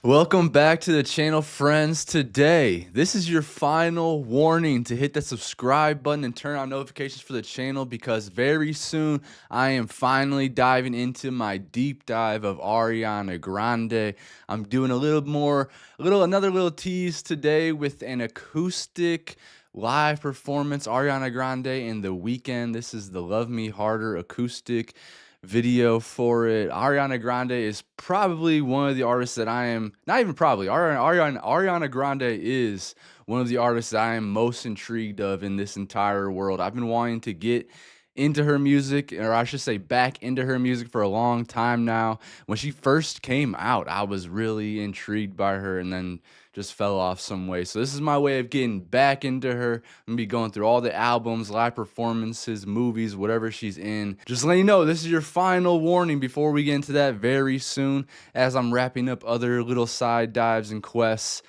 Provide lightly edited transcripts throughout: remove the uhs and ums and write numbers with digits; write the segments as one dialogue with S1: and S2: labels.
S1: Welcome back to the channel, friends. Today, this is your final warning to hit that subscribe button and turn on notifications for the channel because very soon I am finally diving into my deep dive of Ariana Grande. I'm doing another little tease today with an acoustic live performance, Ariana Grande and The Weeknd. This is the Love Me Harder acoustic video for it. Ariana Grande is probably one of the artists that I am, not even probably, Ariana Grande is one of the artists that I am most intrigued of in this entire world. I've been wanting to get into her music, or I should say back into her music, for a long time now. When she first came out, I was really intrigued by her and then just fell off some way. So this is my way of getting back into her. I'm gonna be going through all the albums, live performances, movies, whatever she's in. Just letting you know, this is your final warning before we get into that very soon, as I'm wrapping up other little side dives and quests.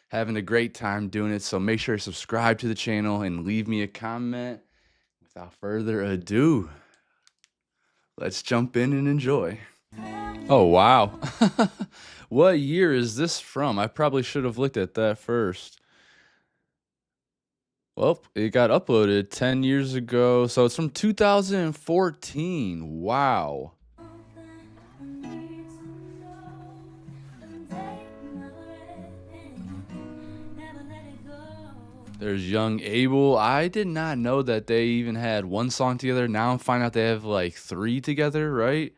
S1: Having a great time doing it, so make sure to subscribe to the channel and leave me a comment. Without further ado, let's jump in and enjoy. Oh, wow. What year is this from? I probably should have looked at that first. Well, it got uploaded 10 years ago, so it's from 2014. Wow. There's Young Abel. I did not know that they even had one song together. Now I'm finding out they have like 3 together, right?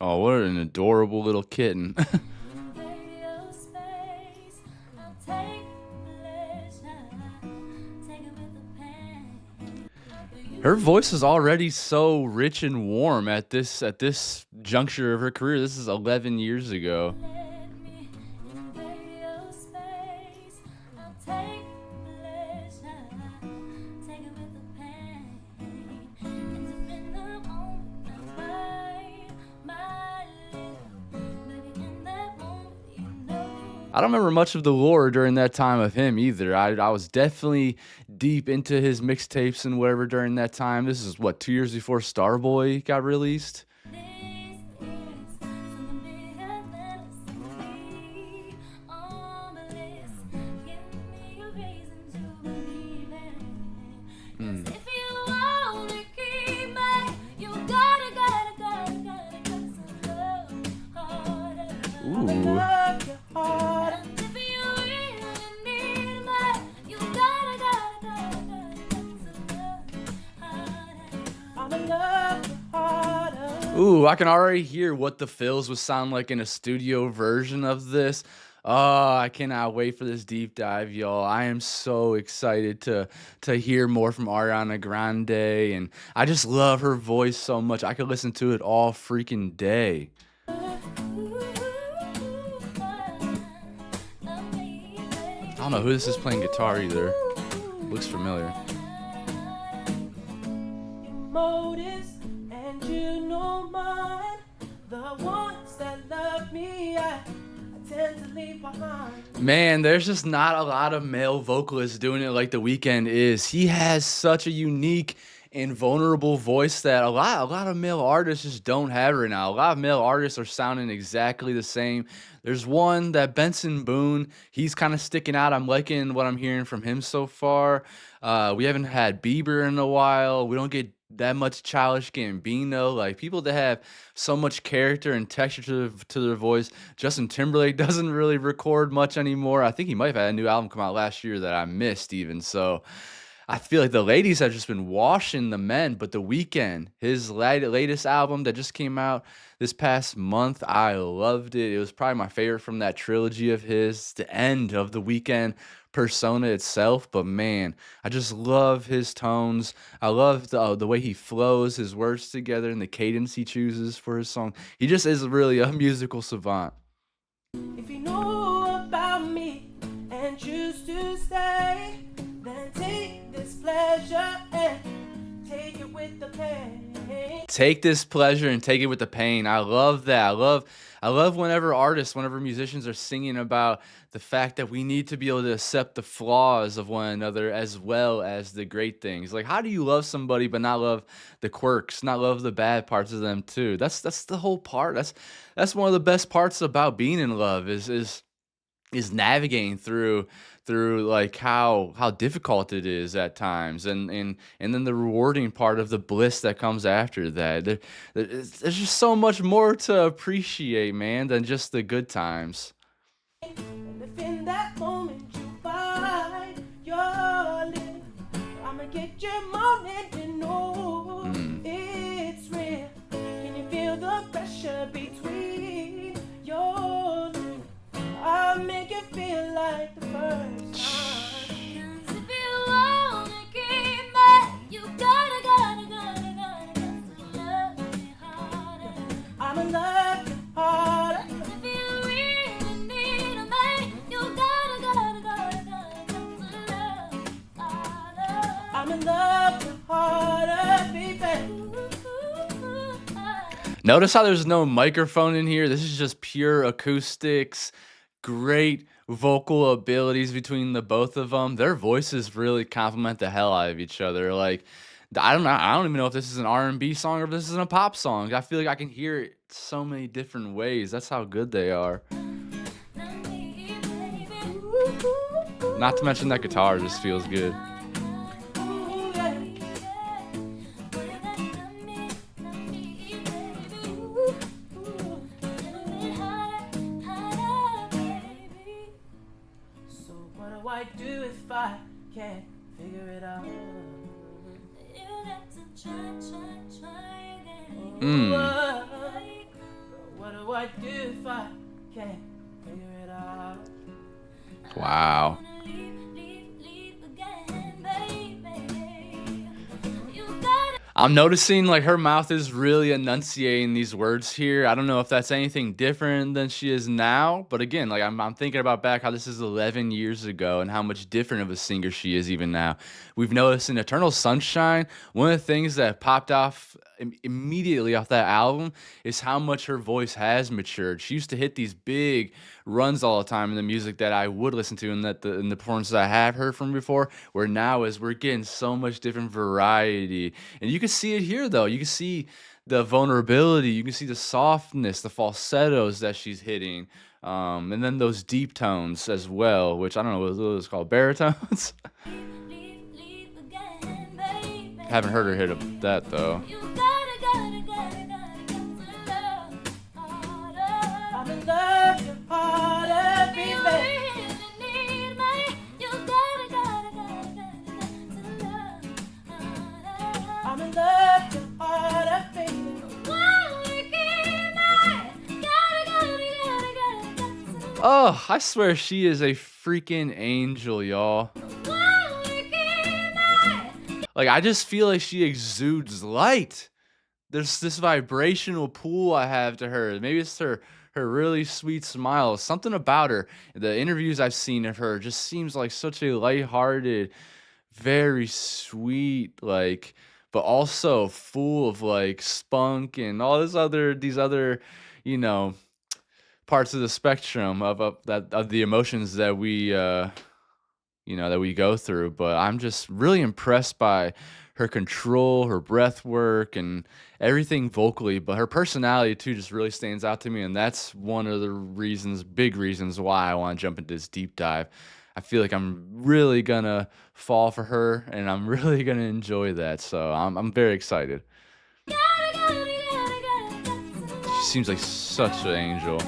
S1: Oh, what an adorable little kitten. Her voice is already so rich and warm at this juncture of her career. This is 11 years ago. I don't remember much of the lore during that time of him either. I was definitely deep into his mixtapes and whatever during that time. This is what, 2 years before Starboy got released? Ooh. Ooh, I can already hear what the fills would sound like in a studio version of this. Oh, I cannot wait for this deep dive, y'all. I am so excited to hear more from Ariana Grande, and I just love her voice so much. I could listen to it all freaking day. I don't know who this is playing guitar either. Looks familiar. Motives, and you know mine, the ones that love me, I tend to leave behind. Man, there's just not a lot of male vocalists doing it like The Weeknd is. He has such a unique and vulnerable voice that a lot of male artists just don't have right now. A lot of male artists are sounding exactly the same. There's one, that Benson Boone, he's kind of sticking out. I'm liking what I'm hearing from him so far. We haven't had Bieber in a while. We don't get that much Childish Gambino, like people that have so much character and texture to their voice. Justin Timberlake doesn't really record much anymore. I think he might have had a new album come out last year that I missed even. So I feel like the ladies have just been washing the men, but The Weeknd, his latest album that just came out this past month, I loved it. It was probably my favorite from that trilogy of his, the end of The Weeknd persona itself. But man, I just love his tones. I love the way he flows his words together and the cadence he chooses for his song. He just is really a musical savant. If you know about me and choose to stay, then take this pleasure and take it with the pain. take this pleasure and take it with the pain. I love that. I love whenever artists, whenever musicians are singing about the fact that we need to be able to accept the flaws of one another as well as the great things. Like, how do you love somebody but not love the quirks, not love the bad parts of them too? That's the whole part. That's one of the best parts about being in love is navigating through like how difficult it is at times, and then the rewarding part of the bliss that comes after that. There's just so much more to appreciate, man, than just the good times.
S2: And if in that moment you find your limit, I'ma get your morning to know it's real. Can you feel the pressure between your lips? I'll make it feel like the first time. 'Cause if you wanna keep me, you gotta love me harder. I'ma love you harder. If you really need me, you gotta love me harder. I'ma love you harder, baby.
S1: Notice how there's no microphone in here. This is just pure acoustics. Great vocal abilities between the both of them. Their voices really complement the hell out of each other. Like, I don't know. I don't even know if this is an R&B song or if this is a pop song. I feel like I can hear it so many different ways. That's how good they are. Not to mention that guitar just feels good.
S2: I do if I can't figure it out. You got to try again. What do I do if I can't figure it out?
S1: Wow. I'm noticing like her mouth is really enunciating these words here. I don't know if that's anything different than she is now, but again, like I'm thinking about back how this is 11 years ago and how much different of a singer she is even now. We've noticed in Eternal Sunshine, one of the things that popped off immediately off that album is how much her voice has matured. She used to hit these big runs all the time in the music that I would listen to and that in the performances I have heard from before, where now is we're getting so much different variety. And you can see it here though. You can see the vulnerability, you can see the softness, the falsettos that she's hitting. And then those deep tones as well, which I don't know what it's called, baritones. Haven't heard her hit that though. Oh, I swear she is a freaking angel, y'all. Like, I just feel like she exudes light. There's this vibrational pull I have to her. Maybe it's her really sweet smile. Something about her. The interviews I've seen of her just seems like such a lighthearted, very sweet, like, but also full of like spunk and all these other, you know, parts of the spectrum of the emotions that we that we go through. But I'm just really impressed by her control, her breath work, and everything vocally. But her personality too just really stands out to me, and that's one of the big reasons why I want to jump into this deep dive. I feel like I'm really gonna fall for her, and I'm really gonna enjoy that. So I'm very excited. She seems like such an angel.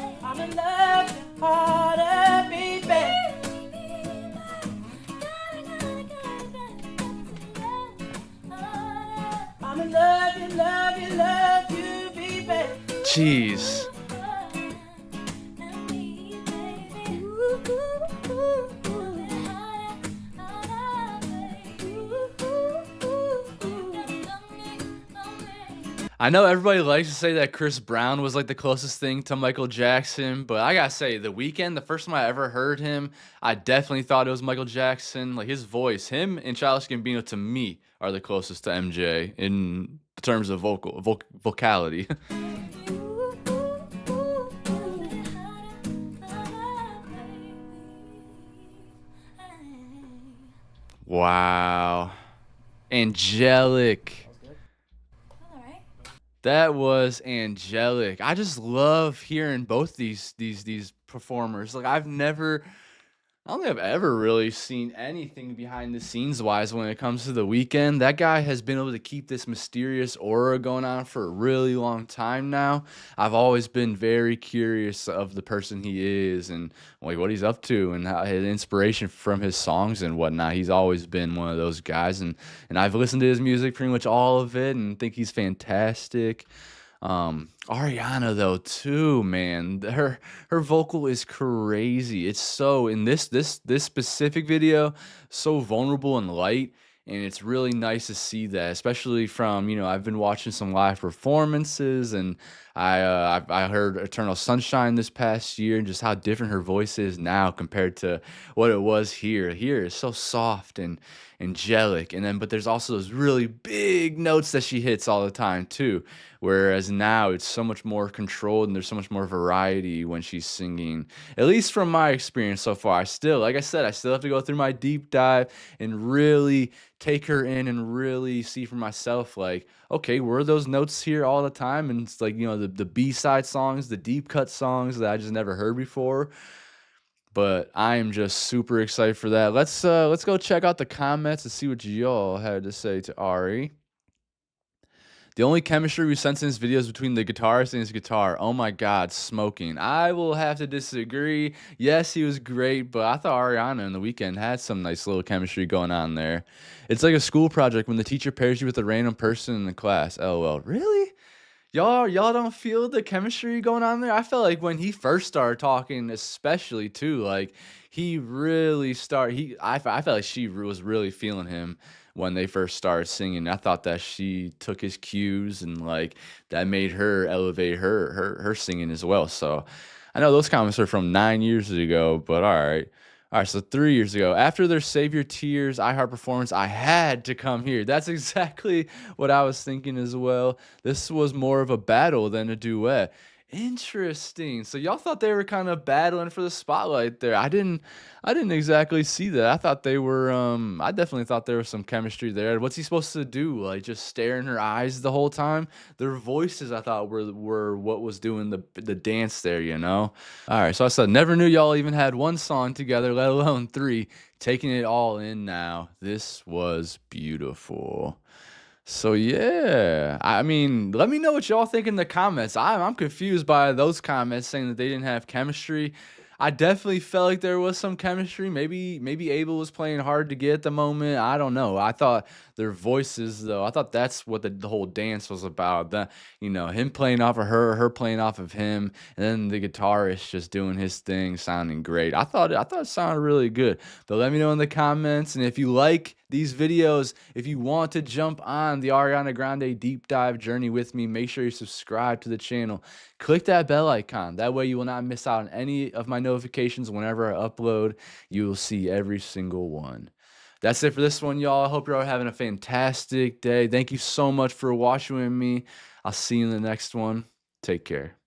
S1: Love you, baby. Jeez. I know everybody likes to say that Chris Brown was like the closest thing to Michael Jackson, but I gotta say, The Weeknd, the first time I ever heard him, I definitely thought it was Michael Jackson. Like his voice, him and Childish Gambino to me are the closest to MJ in terms of vocality. Wow. Angelic. That was angelic. I just love hearing both these performers. Like I don't think I've ever really seen anything behind the scenes wise when it comes to The Weeknd. That guy has been able to keep this mysterious aura going on for a really long time now. I've always been very curious of the person he is and like what he's up to and how his inspiration from his songs and whatnot. He's always been one of those guys, and I've listened to his music pretty much all of it and think he's fantastic. Ariana though too, man. Her vocal is crazy. It's so in this specific video, so vulnerable and light, and it's really nice to see that, especially from, I've been watching some live performances, and I heard Eternal Sunshine this past year, and just how different her voice is now compared to what it was here. Here is so soft and angelic, and then but there's also those really big notes that she hits all the time too. Whereas now it's so much more controlled and there's so much more variety when she's singing. At least from my experience so far. Like I said, I still have to go through my deep dive and really take her in and really see for myself, like, okay, were those notes here all the time? And it's like, the B-side songs, the deep cut songs that I just never heard before. But I am just super excited for that. Let's go check out the comments and see what y'all had to say to Ari. The only chemistry we sense in this video is between the guitarist and his guitar. Oh my god, smoking. I will have to disagree. Yes, he was great, but I thought Ariana and The Weeknd had some nice little chemistry going on there. It's like a school project when the teacher pairs you with a random person in the class. LOL. Really? Y'all don't feel the chemistry going on there? I felt like when he first started talking, especially too, like he really started. I felt like she was really feeling him when they first started singing. I thought that she took his cues and like that made her elevate her singing as well. So I know those comments are from 9 years ago, but all right. All right, so 3 years ago, after their Save Your Tears iHeart performance, I had to come here. That's exactly what I was thinking as well. This was more of a battle than a duet. Interesting. So y'all thought they were kind of battling for the spotlight there. I didn't exactly see that. I thought they were I definitely thought there was some chemistry there. What's he supposed to do? Like just stare in her eyes the whole time? Their voices I thought were what was doing the dance there, you know? All right, so I said never knew y'all even had one song together, let alone three. Taking it all in now. This was beautiful. So yeah, I mean, let me know what y'all think in the comments. I'm confused by those comments saying that they didn't have chemistry. I definitely felt like there was some chemistry. Maybe Abel was playing hard to get at the moment. I don't know. I thought their voices though. I thought that's what the whole dance was about. Him playing off of her playing off of him, and then the guitarist just doing his thing, sounding great. I thought it sounded really good. But let me know in the comments, and if you like these videos, if you want to jump on the Ariana Grande deep dive journey with me, make sure you subscribe to the channel. Click that bell icon. That way you will not miss out on any of my notifications whenever I upload. You will see every single one. That's it for this one, y'all. I hope you're all having a fantastic day. Thank you so much for watching with me. I'll see you in the next one. Take care.